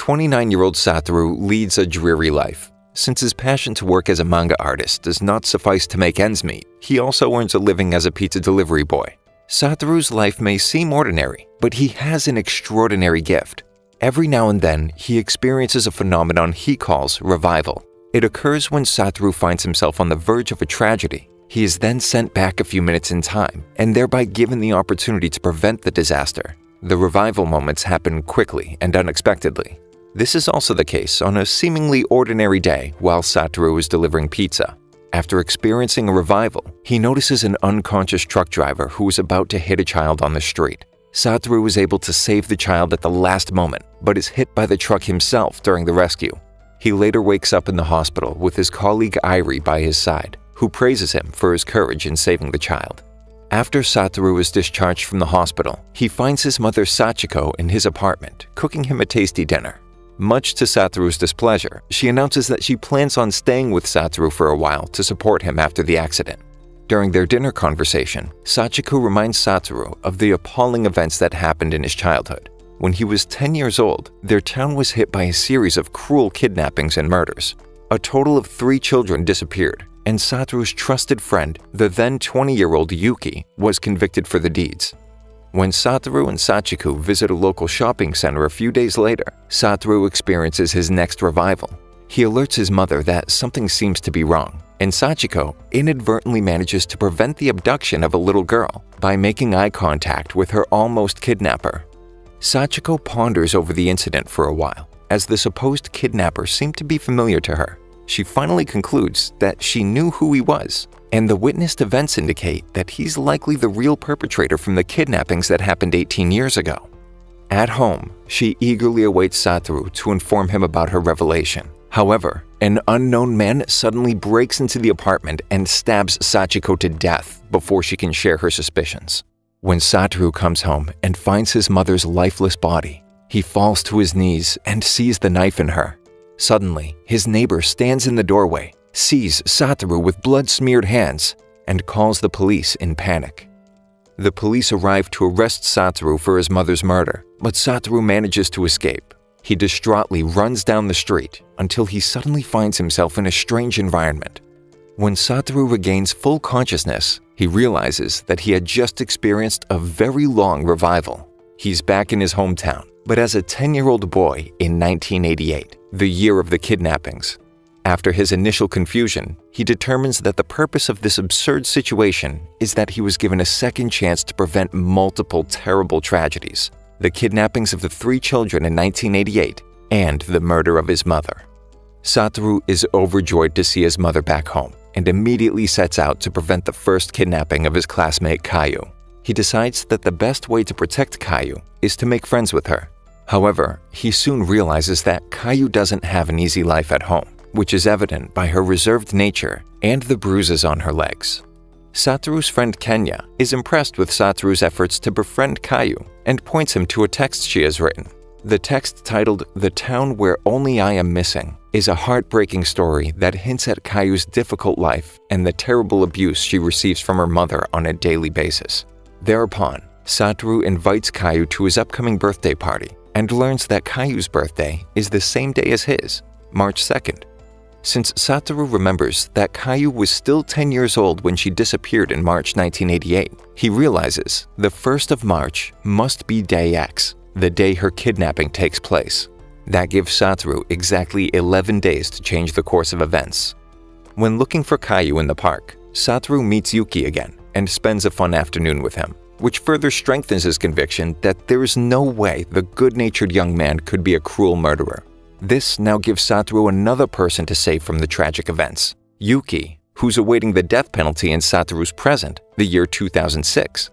29-year-old Satoru leads a dreary life. Since his passion to work as a manga artist does not suffice to make ends meet, he also earns a living as a pizza delivery boy. Satoru's life may seem ordinary, but he has an extraordinary gift. Every now and then, he experiences a phenomenon he calls revival. It occurs when Satoru finds himself on the verge of a tragedy. He is then sent back a few minutes in time, and thereby given the opportunity to prevent the disaster. The revival moments happen quickly and unexpectedly. This is also the case on a seemingly ordinary day while Satoru is delivering pizza. After experiencing a revival, he notices an unconscious truck driver who is about to hit a child on the street. Satoru is able to save the child at the last moment, but is hit by the truck himself during the rescue. He later wakes up in the hospital with his colleague Irie by his side, who praises him for his courage in saving the child. After Satoru is discharged from the hospital, he finds his mother Sachiko in his apartment, cooking him a tasty dinner. Much to Satoru's displeasure, she announces that she plans on staying with Satoru for a while to support him after the accident. During their dinner conversation, Sachiko reminds Satoru of the appalling events that happened in his childhood. When he was 10 years old, their town was hit by a series of cruel kidnappings and murders. A total of 3 children disappeared, and Satoru's trusted friend, the then 20-year-old Yuki, was convicted for the deeds. When Satoru and Sachiko visit a local shopping center a few days later, Satoru experiences his next revival. He alerts his mother that something seems to be wrong, and Sachiko inadvertently manages to prevent the abduction of a little girl by making eye contact with her almost kidnapper. Sachiko ponders over the incident for a while, as the supposed kidnapper seemed to be familiar to her. She finally concludes that she knew who he was, and the witnessed events indicate that he's likely the real perpetrator from the kidnappings that happened 18 years ago. At home, she eagerly awaits Satoru to inform him about her revelation. However, an unknown man suddenly breaks into the apartment and stabs Sachiko to death before she can share her suspicions. When Satoru comes home and finds his mother's lifeless body, he falls to his knees and sees the knife in her. Suddenly, his neighbor stands in the doorway, sees Satoru with blood-smeared hands, and calls the police in panic. The police arrive to arrest Satoru for his mother's murder, but Satoru manages to escape. He distraughtly runs down the street until he suddenly finds himself in a strange environment. When Satoru regains full consciousness, he realizes that he had just experienced a very long revival. He's back in his hometown, but as a 10-year-old boy in 1988, the year of the kidnappings. After his initial confusion, he determines that the purpose of this absurd situation is that he was given a second chance to prevent multiple terrible tragedies: the kidnappings of the 3 children in 1988 and the murder of his mother. Satoru is overjoyed to see his mother back home and immediately sets out to prevent the first kidnapping of his classmate Caillou. He decides that the best way to protect Caillou is to make friends with her. However, he soon realizes that Caillou doesn't have an easy life at home, which is evident by her reserved nature and the bruises on her legs. Satoru's friend Kenya is impressed with Satoru's efforts to befriend Caillou and points him to a text she has written. The text, titled "The Town Where Only I Am Missing," is a heartbreaking story that hints at Caillou's difficult life and the terrible abuse she receives from her mother on a daily basis. Thereupon, Satoru invites Caillou to his upcoming birthday party and learns that Caillou's birthday is the same day as his, March 2nd. Since Satoru remembers that Caillou was still 10 years old when she disappeared in March 1988, he realizes the 1st of March must be Day X, the day her kidnapping takes place. That gives Satoru exactly 11 days to change the course of events. When looking for Caillou in the park, Satoru meets Yuki again and spends a fun afternoon with him, which further strengthens his conviction that there is no way the good-natured young man could be a cruel murderer. This now gives Satoru another person to save from the tragic events: Yuki, who's awaiting the death penalty in Satoru's present, the year 2006.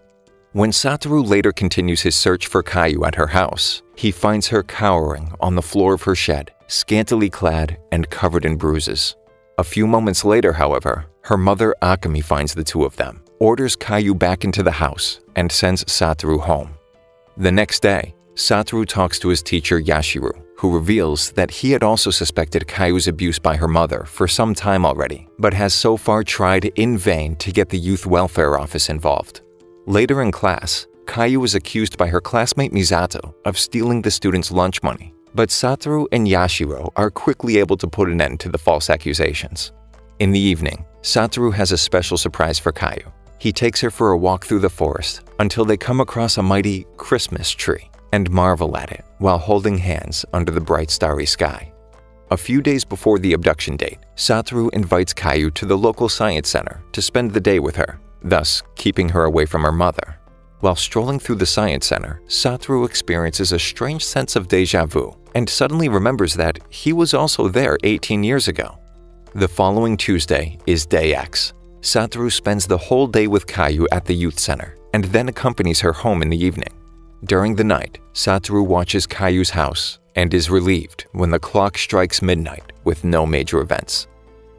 When Satoru later continues his search for Caillou at her house, he finds her cowering on the floor of her shed, scantily clad and covered in bruises. A few moments later, however, her mother Akemi finds the two of them, orders Caillou back into the house, and sends Satoru home. The next day, Satoru talks to his teacher Yashiru, who reveals that he had also suspected Caillou's abuse by her mother for some time already, but has so far tried in vain to get the youth welfare office involved. Later in class, Caillou is accused by her classmate Misato of stealing the students' lunch money. But Satoru and Yashiro are quickly able to put an end to the false accusations. In the evening, Satoru has a special surprise for Caillou. He takes her for a walk through the forest until they come across a mighty Christmas tree and marvel at it while holding hands under the bright starry sky. A few days before the abduction date, Satoru invites Caillou to the local science center to spend the day with her, thus keeping her away from her mother. While strolling through the science center, Satoru experiences a strange sense of déjà vu and suddenly remembers that he was also there 18 years ago. The following Tuesday is Day X. Satoru spends the whole day with Caillou at the youth center and then accompanies her home in the evening. During the night, Satoru watches Caillou's house and is relieved when the clock strikes midnight with no major events.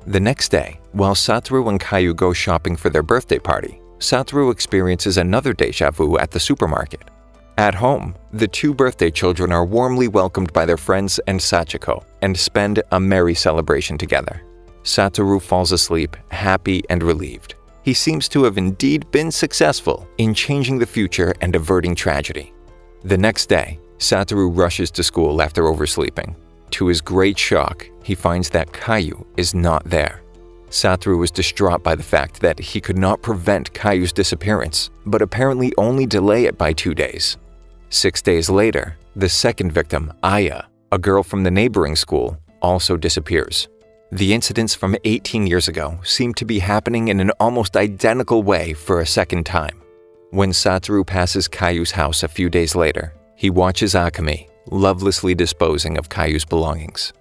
The next day, while Satoru and Caillou go shopping for their birthday party, Satoru experiences another déjà vu at the supermarket. At home, the two birthday children are warmly welcomed by their friends and Sachiko and spend a merry celebration together. Satoru falls asleep, happy and relieved. He seems to have indeed been successful in changing the future and averting tragedy. The next day, Satoru rushes to school after oversleeping. To his great shock, he finds that Caillou is not there. Satoru is distraught by the fact that he could not prevent Caillou's disappearance, but apparently only delay it by 2 days. 6 days later, the second victim, Aya, a girl from the neighboring school, also disappears. The incidents from 18 years ago seem to be happening in an almost identical way for a second time. When Satoru passes Caillou's house a few days later, he watches Akemi lovelessly disposing of Caillou's belongings.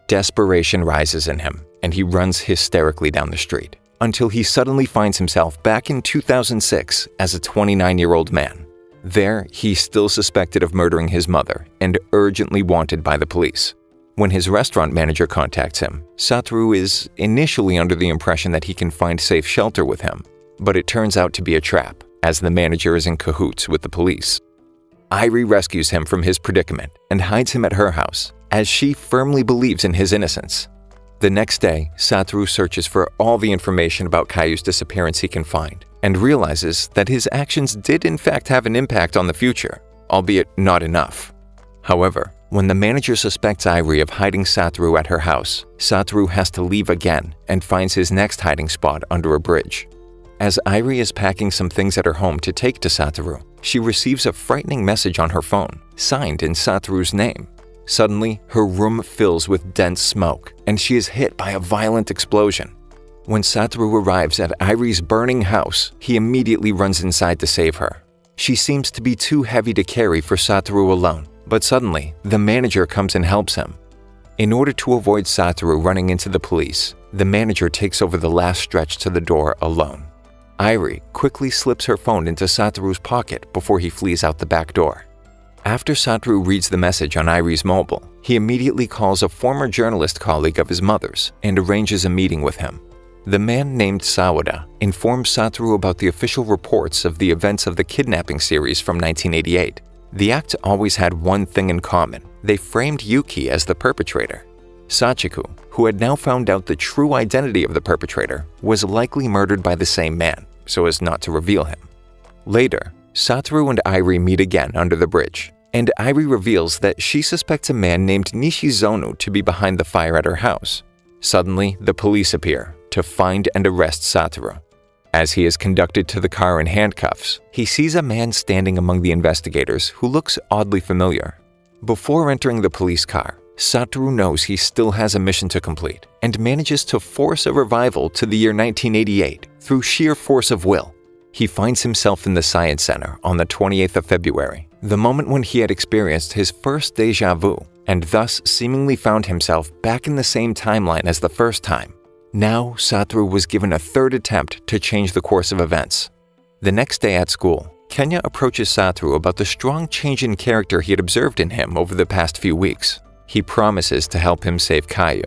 Desperation rises in him, and he runs hysterically down the street, until he suddenly finds himself back in 2006 as a 29-year-old man. There, he's still suspected of murdering his mother and urgently wanted by the police. When his restaurant manager contacts him, Satoru is initially under the impression that he can find safe shelter with him, but it turns out to be a trap, as the manager is in cahoots with the police. Airi rescues him from his predicament and hides him at her house, as she firmly believes in his innocence. The next day, Satoru searches for all the information about Caillou's disappearance he can find, and realizes that his actions did in fact have an impact on the future, albeit not enough. However, when the manager suspects Airi of hiding Satoru at her house, Satoru has to leave again and finds his next hiding spot under a bridge. As Airi is packing some things at her home to take to Satoru, she receives a frightening message on her phone, signed in Satoru's name. Suddenly, her room fills with dense smoke, and she is hit by a violent explosion. When Satoru arrives at Airi's burning house, he immediately runs inside to save her. She seems to be too heavy to carry for Satoru alone, but suddenly, the manager comes and helps him. In order to avoid Satoru running into the police, the manager takes over the last stretch to the door alone. Airi quickly slips her phone into Satoru's pocket before he flees out the back door. After Satoru reads the message on Airi's mobile, he immediately calls a former journalist colleague of his mother's and arranges a meeting with him. The man named Sawada informs Satoru about the official reports of the events of the kidnapping series from 1988. The act always had one thing in common. They framed Yuki as the perpetrator. Sachiko, who had now found out the true identity of the perpetrator, was likely murdered by the same man, so as not to reveal him. Later, Satoru and Airi meet again under the bridge, and Airi reveals that she suspects a man named Nishizono to be behind the fire at her house. Suddenly, the police appear to find and arrest Satoru. As he is conducted to the car in handcuffs, he sees a man standing among the investigators who looks oddly familiar. Before entering the police car, Satoru knows he still has a mission to complete and manages to force a revival to the year 1988 through sheer force of will. He finds himself in the Science Center on the 28th of February, the moment when he had experienced his first déjà vu, and thus seemingly found himself back in the same timeline as the first time. Now, Satoru was given a third attempt to change the course of events. The next day at school, Kenya approaches Satoru about the strong change in character he had observed in him over the past few weeks. He promises to help him save Caillou.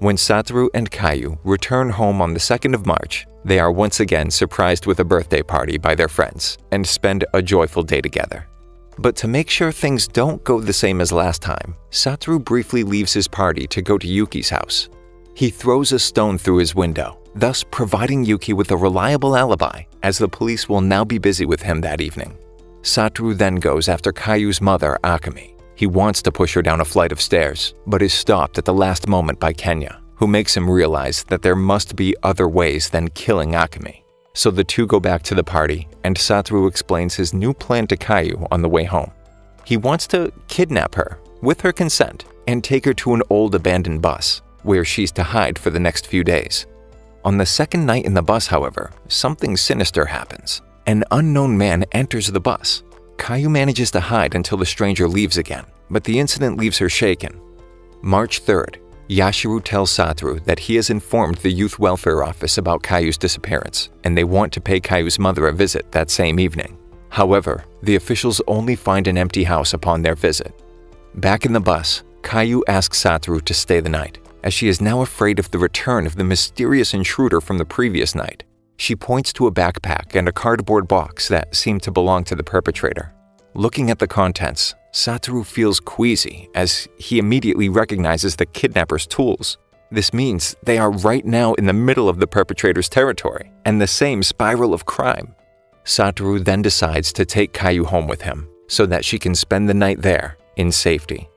When Satoru and Caillou return home on the 2nd of March, they are once again surprised with a birthday party by their friends and spend a joyful day together. But to make sure things don't go the same as last time, Satoru briefly leaves his party to go to Yuki's house. He throws a stone through his window, thus providing Yuki with a reliable alibi, as the police will now be busy with him that evening. Satoru then goes after Caillou's mother, Akemi. He wants to push her down a flight of stairs, but is stopped at the last moment by Kenya, who makes him realize that there must be other ways than killing Akemi. So the two go back to the party, and Satoru explains his new plan to Caillou on the way home. He wants to kidnap her, with her consent, and take her to an old abandoned bus, where she's to hide for the next few days. On the second night in the bus, however, something sinister happens. An unknown man enters the bus. Caillou manages to hide until the stranger leaves again, but the incident leaves her shaken. March 3rd, Yashiro tells Satoru that he has informed the Youth Welfare Office about Caillou's disappearance, and they want to pay Caillou's mother a visit that same evening. However, the officials only find an empty house upon their visit. Back in the bus, Caillou asks Satoru to stay the night, as she is now afraid of the return of the mysterious intruder from the previous night. She points to a backpack and a cardboard box that seem to belong to the perpetrator. Looking at the contents, Satoru feels queasy as he immediately recognizes the kidnapper's tools. This means they are right now in the middle of the perpetrator's territory and the same spiral of crime. Satoru then decides to take Caillou home with him so that she can spend the night there in safety.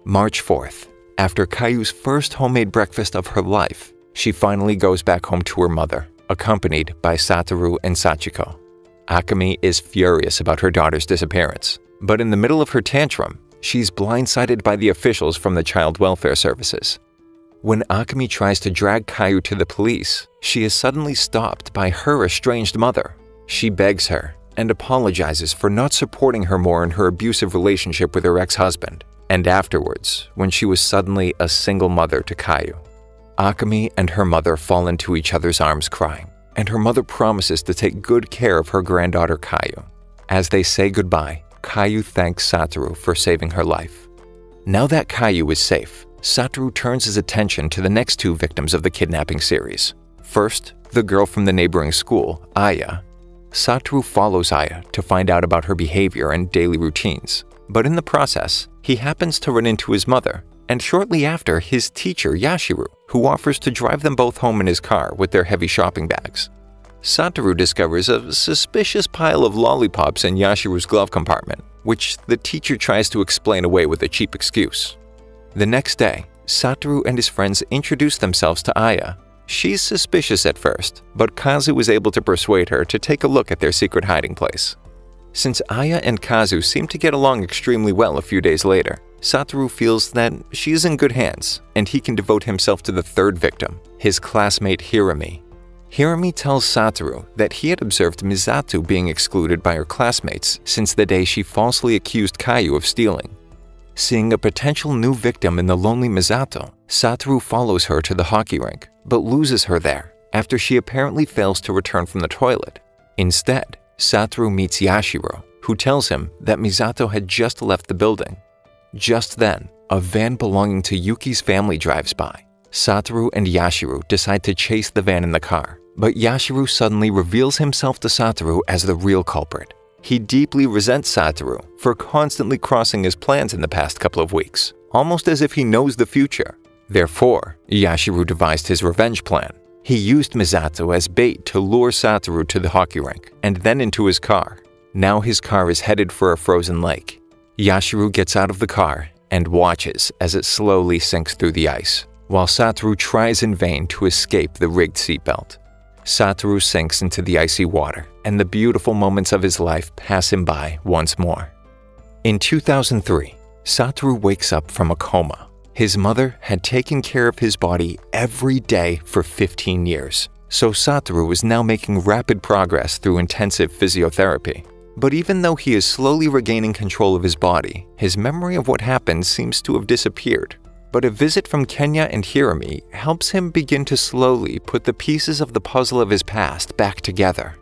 March 4th, after Caillou's first homemade breakfast of her life, she finally goes back home to her mother, accompanied by Satoru and Sachiko. Akemi is furious about her daughter's disappearance, but in the middle of her tantrum, she's blindsided by the officials from the Child Welfare Services. When Akemi tries to drag Caillou to the police, she is suddenly stopped by her estranged mother. She begs her and apologizes for not supporting her more in her abusive relationship with her ex-husband, and afterwards, when she was suddenly a single mother to Caillou. Akemi and her mother fall into each other's arms crying, and her mother promises to take good care of her granddaughter Caillou. As they say goodbye, Caillou thanks Satoru for saving her life. Now that Caillou is safe, Satoru turns his attention to the next two victims of the kidnapping series. First, the girl from the neighboring school, Aya. Satoru follows Aya to find out about her behavior and daily routines, but in the process, he happens to run into his mother, and shortly after, his teacher Yashiro, who offers to drive them both home in his car with their heavy shopping bags. Satoru discovers a suspicious pile of lollipops in Yashiro's glove compartment, which the teacher tries to explain away with a cheap excuse. The next day, Satoru and his friends introduce themselves to Aya. She's suspicious at first, but Kazu is able to persuade her to take a look at their secret hiding place. Since Aya and Kazu seem to get along extremely well a few days later, Satoru feels that she is in good hands, and he can devote himself to the third victim, his classmate Hirami. Hirami tells Satoru that he had observed Misato being excluded by her classmates since the day she falsely accused Caillou of stealing. Seeing a potential new victim in the lonely Misato, Satoru follows her to the hockey rink, but loses her there after she apparently fails to return from the toilet. Instead, Satoru meets Yashiro, who tells him that Misato had just left the building. Just then, a van belonging to Yuki's family drives by. Satoru and Yashiro decide to chase the van in the car, but Yashiro suddenly reveals himself to Satoru as the real culprit. He deeply resents Satoru for constantly crossing his plans in the past couple of weeks, almost as if he knows the future. Therefore, Yashiro devised his revenge plan. He used Misato as bait to lure Satoru to the hockey rink and then into his car. Now his car is headed for a frozen lake. Yashiro gets out of the car and watches as it slowly sinks through the ice, while Satoru tries in vain to escape the rigged seatbelt. Satoru sinks into the icy water, and the beautiful moments of his life pass him by once more. In 2003, Satoru wakes up from a coma. His mother had taken care of his body every day for 15 years, so Satoru is now making rapid progress through intensive physiotherapy. But even though he is slowly regaining control of his body, his memory of what happened seems to have disappeared. But a visit from Kenya and Hirami helps him begin to slowly put the pieces of the puzzle of his past back together.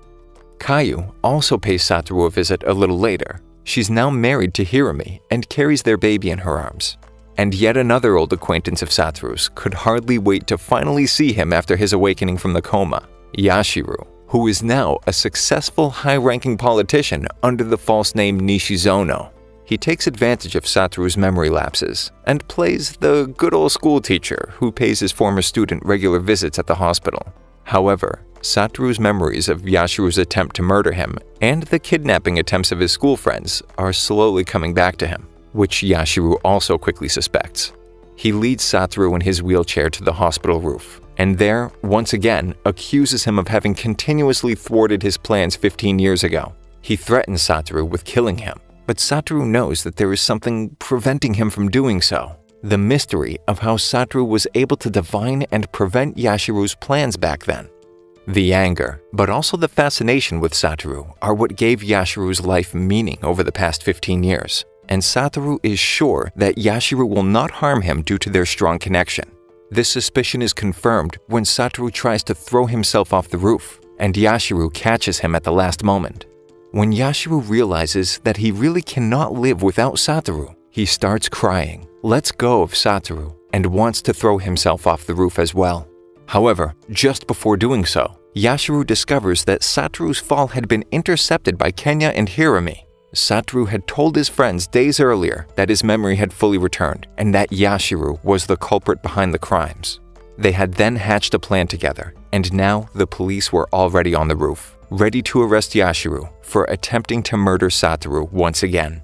Caillou also pays Satoru a visit a little later. She's now married to Hirami and carries their baby in her arms. And yet another old acquaintance of Satoru's could hardly wait to finally see him after his awakening from the coma, Yashiro, who is now a successful high-ranking politician under the false name Nishizono. He takes advantage of Satoru's memory lapses and plays the good old school teacher who pays his former student regular visits at the hospital. However, Satoru's memories of Yashiro's attempt to murder him and the kidnapping attempts of his school friends are slowly coming back to him. which Yashiro also quickly suspects. He leads Satoru in his wheelchair to the hospital roof, and there, once again, accuses him of having continuously thwarted his plans 15 years ago. He threatens Satoru with killing him, but Satoru knows that there is something preventing him from doing so. The mystery of how Satoru was able to divine and prevent Yashiro's plans back then. The anger, but also the fascination with Satoru are what gave Yashiro's life meaning over the past 15 years, and Satoru is sure that Yashiro will not harm him due to their strong connection. This suspicion is confirmed when Satoru tries to throw himself off the roof, and Yashiro catches him at the last moment. When Yashiro realizes that he really cannot live without Satoru, he starts crying, lets go of Satoru, and wants to throw himself off the roof as well. However, just before doing so, Yashiro discovers that Satoru's fall had been intercepted by Kenya and Hirami. Satoru had told his friends days earlier that his memory had fully returned and that Yashiro was the culprit behind the crimes. They had then hatched a plan together, and now the police were already on the roof, ready to arrest Yashiro for attempting to murder Satoru once again.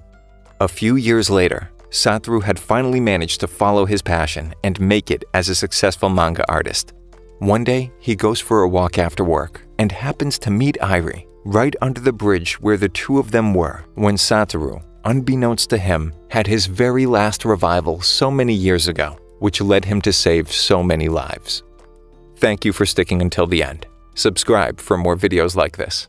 A few years later, Satoru had finally managed to follow his passion and make it as a successful manga artist. One day, he goes for a walk after work and happens to meet Airi right under the bridge where the two of them were when Satoru, unbeknownst to him, had his very last revival so many years ago, which led him to save so many lives. Thank you for sticking until the end. Subscribe for more videos like this.